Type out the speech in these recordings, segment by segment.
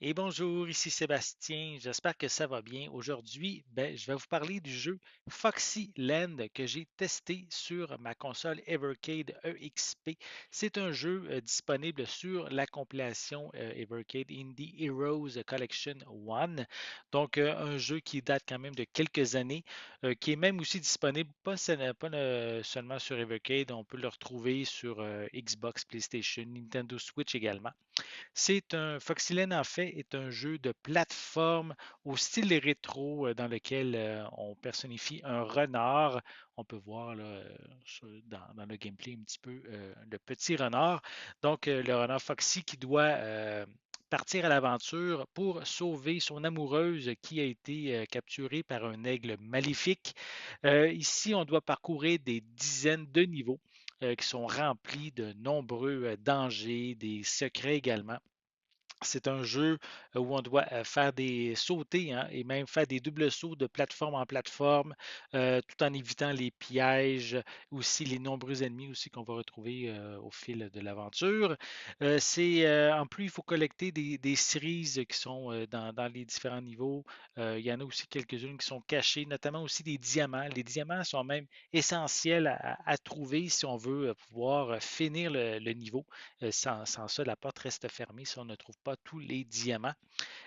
Et bonjour, ici Sébastien, j'espère que ça va bien. Aujourd'hui, je vais vous parler du jeu Foxyland que j'ai testé sur ma console Evercade EXP. C'est un jeu disponible sur la compilation Evercade Indie Heroes Collection 1. Donc, un jeu qui date quand même de quelques années, qui est même aussi disponible pas seulement sur Evercade, on peut le retrouver sur Xbox, PlayStation, Nintendo Switch également. C'est un Foxylen, en fait, est un jeu de plateforme au style rétro dans lequel on personnifie un renard. On peut voir là, dans le gameplay un petit peu le petit renard. Donc, le renard Foxy qui doit partir à l'aventure pour sauver son amoureuse qui a été capturée par un aigle maléfique. Ici, on doit parcourir des dizaines de niveaux qui sont remplis de nombreux dangers, des secrets également. C'est un jeu où on doit faire des sauter hein, et même faire des doubles sauts de plateforme en plateforme, tout en évitant les pièges, aussi les nombreux ennemis aussi qu'on va retrouver au fil de l'aventure. En plus, il faut collecter des cerises qui sont dans les différents niveaux. Il y en a aussi quelques-unes qui sont cachées, notamment aussi des diamants. Les diamants sont même essentiels à trouver si on veut pouvoir finir le niveau. Sans ça, la porte reste fermée si on ne trouve pas tous les diamants.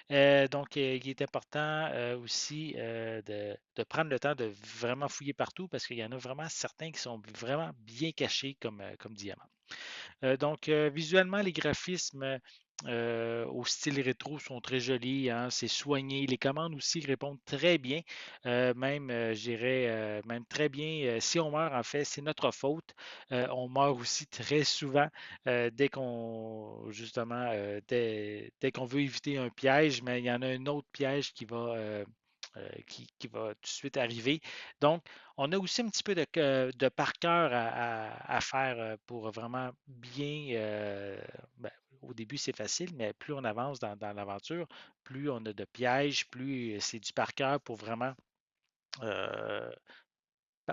Donc, il est important aussi de prendre le temps de vraiment fouiller partout parce qu'il y en a vraiment certains qui sont vraiment bien cachés comme diamants. Donc, visuellement, les graphismes au style rétro sont très jolis, hein, c'est soigné. Les commandes aussi répondent très bien, même, je dirais, même très bien. Si on meurt, en fait, c'est notre faute. On meurt aussi très souvent dès qu'on, justement, dès qu'on veut éviter un piège, mais il y en a un autre piège qui va tout de suite arriver. Donc, on a aussi un petit peu de par cœur à faire pour vraiment bien. Ben, au début, c'est facile, mais plus on avance dans l'aventure, plus on a de pièges, plus c'est du par cœur pour vraiment euh,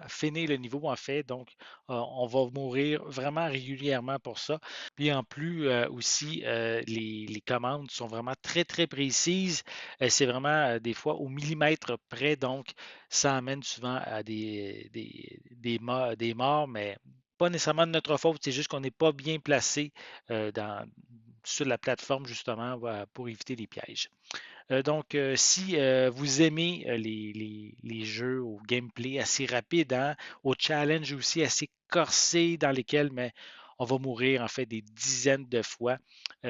finir le niveau, en fait. Donc, on va mourir vraiment régulièrement pour ça. Puis en plus, aussi, les commandes sont vraiment très, très précises. C'est vraiment des fois au millimètre près. Donc, ça amène souvent à des morts, mais pas nécessairement de notre faute. C'est juste qu'on n'est pas bien placé sur la plateforme, justement, pour éviter les pièges. Donc, si vous aimez les jeux au gameplay assez rapide, hein, au challenge aussi assez corsé dans lesquels mais on va mourir en fait des dizaines de fois. On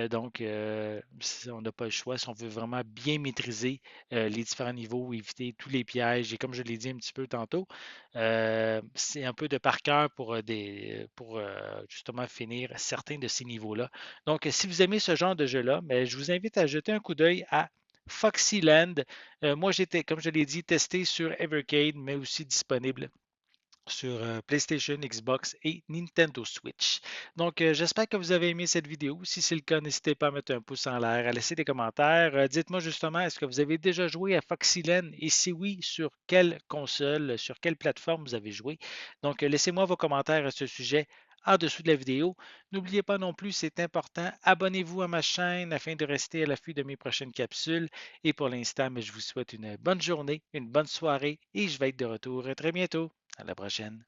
n'a pas le choix si on veut vraiment bien maîtriser les différents niveaux, éviter tous les pièges. Et comme je l'ai dit un petit peu tantôt, c'est un peu de par cœur pour justement finir certains de ces niveaux-là. Donc, si vous aimez ce genre de jeu-là, mais je vous invite à jeter un coup d'œil à Foxyland. Moi, j'étais, comme je l'ai dit, testé sur Evercade, mais aussi disponible sur PlayStation, Xbox et Nintendo Switch. Donc, j'espère que vous avez aimé cette vidéo. Si c'est le cas, n'hésitez pas à mettre un pouce en l'air, à laisser des commentaires. Dites-moi justement, est-ce que vous avez déjà joué à Foxyland et si oui, sur quelle console, sur quelle plateforme vous avez joué? Donc, laissez-moi vos commentaires à ce sujet en dessous de la vidéo. N'oubliez pas non plus, c'est important, abonnez-vous à ma chaîne afin de rester à l'affût de mes prochaines capsules. Et pour l'instant, je vous souhaite une bonne journée, une bonne soirée et je vais être de retour très bientôt. À la prochaine.